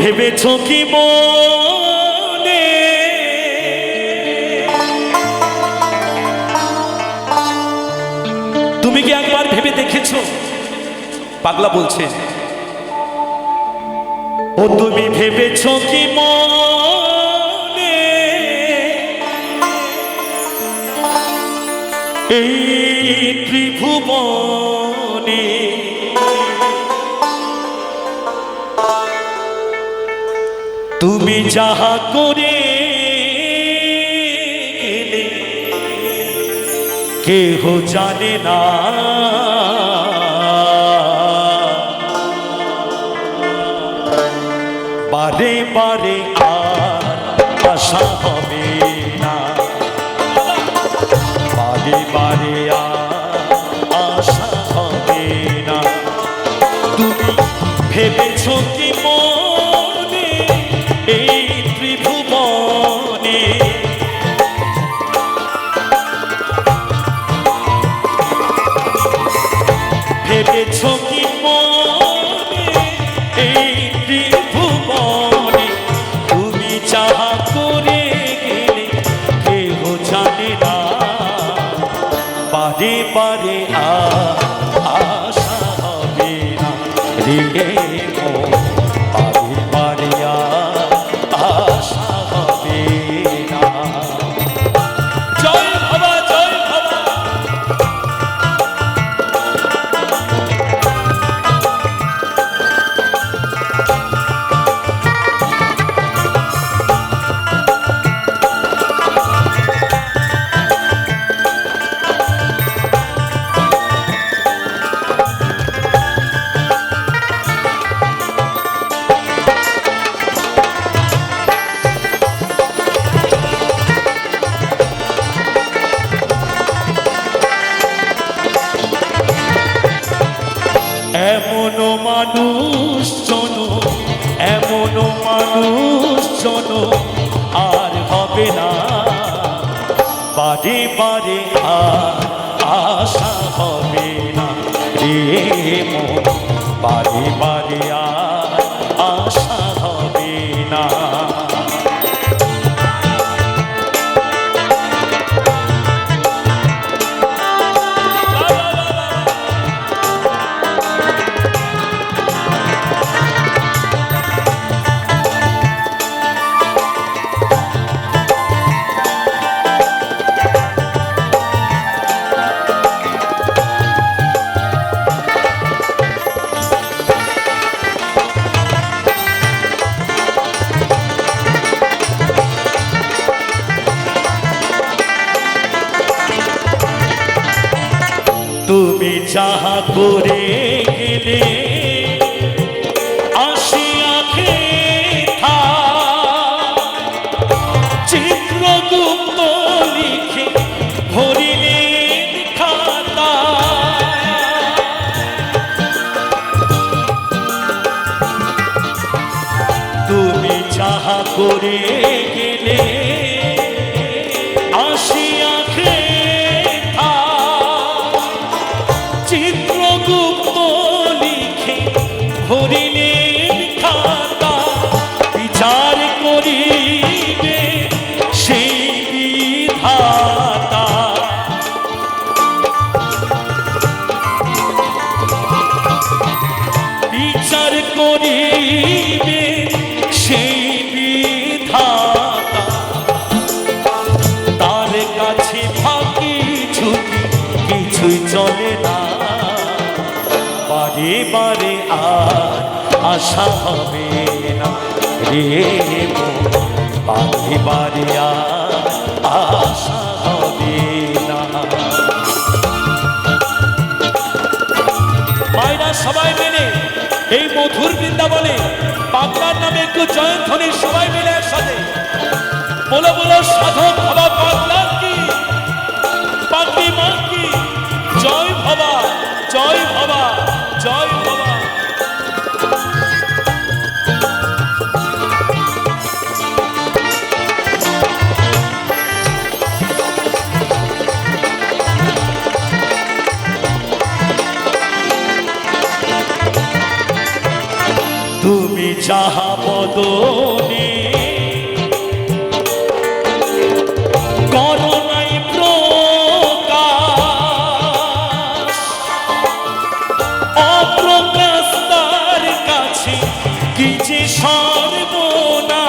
ভেবেছো কি মনে তুমি কি একবার ভেবে দেখেছো পাগলা বলছে ও তুমি ভেবেছো কি মনে এই ত্রিভুবনে তুমি যাহা করে গেলে কেহ জানে না বারে বারে আর আশা হবে না বারে বারে আর আশা হবে না তুমি ভেবেছো কি মনে এই ত্রিভুবনে ভেবেছো কি মনে এই ত্রিভুবনে তুমি যাহা করে গেলে কেহ জানে না বারে বারে আশা হবে না রে বারে বারে আশা হবে না জয় বাবা জয় বাবা এমনও মানুষ জন আর হবে না বারে বারে আর আশা হবে না রে মন বারে বারে আর আশা হবে না তুমি যাহা করে গেলে আসিয়াকে চিত্রগুপ্ত লিখে ভরিলেন খাতা তুমি যাহা করে গেলে আসিয়াকে চিত্রগুপ্ত লিখে ভরিলেন খাতা বিচার করিবে সেই বিধাতা বিচার করিবে সেই বিধাতা তার কাছে ফাঁকি ঝুঁকি কিছুই চলে না বারে বারে আর আশা হবে না রে বারে বারে আর আশা হবে না মায়েরা সবাই মিলে এই মধুর বৃন্দাবনে পাগলার নামে একটু জয়ধ্বনি সবাই মিলে একসাথে বলো বলো সাধক বাবা পাগলার কি পাগলি মা কি জয় বাবা জয় বাবা জয় বাবা যাহা বদনে করোনাই প্রকাশ, অপ্রকাশ তার কাছে কি যে সর্বনাশ।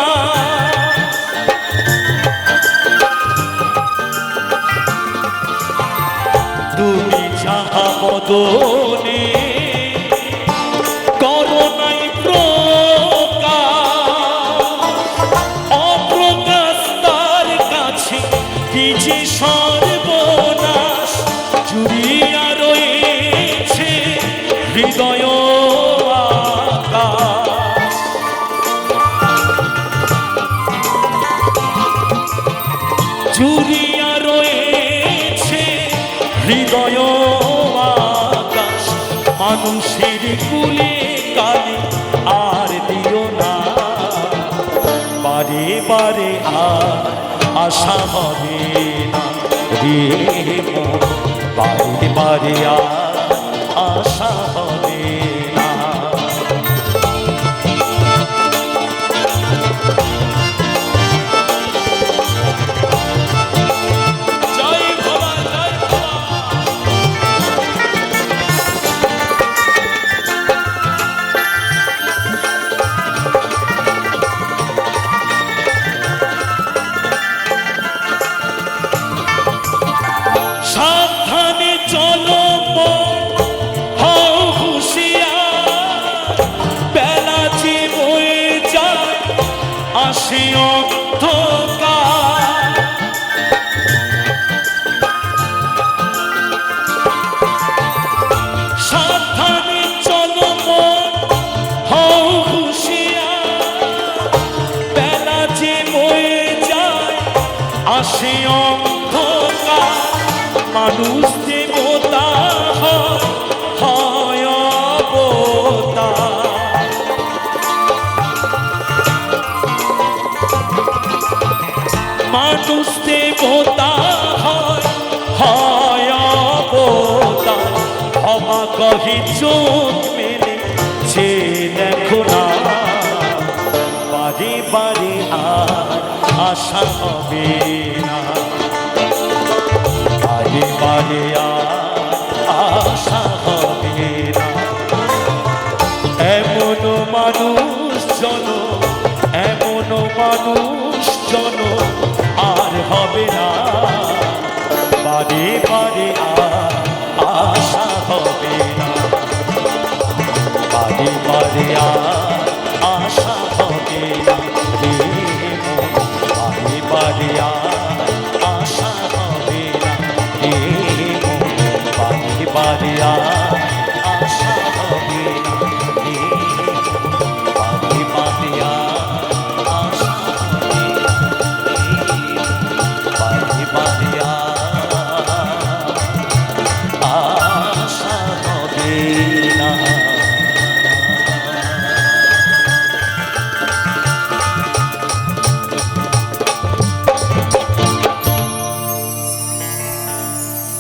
তুমি যাহা বদনে করোনাই অপ্রকাশ তার কাছে কি যে সর্বনাশ। জুড়িয়া রয়েছে হৃদয় আকাশ, জুড়িয়া রয়েছে হৃদয় আকাশ। মানুষের কুলে কালে আর দিও না, বারে বারে আর আশা হবে না রে মন, বারে বারে আর আশা হবে না। জয় বাবা, জয় বাবা। সাবধানে চলো হও হুঁশিয়ার, বেলা যে বয়ে যায় আসে অন্ধকার। সাবধানে চলো হও হুঁশিয়ার, বেলা যে বয়ে যায় আসে অন্ধকার। মানুষ দেবতা হয় অবতার, মানুষ দেবতা হয় অবতার। ক্ষমা কহি চোখ মেলে যে দেখো না, বারে বারে আর আশা হবে না, বারে বারে আর আশা হবে না। এমন মানুষ জন, এমন মানুষ জন আর হবে না, বারে বারে আর আশা হবে না, বারে বারে আর আশা হবে না রে মন, বারে বারে আর আশা হবে না রে মন, বারে বারে আর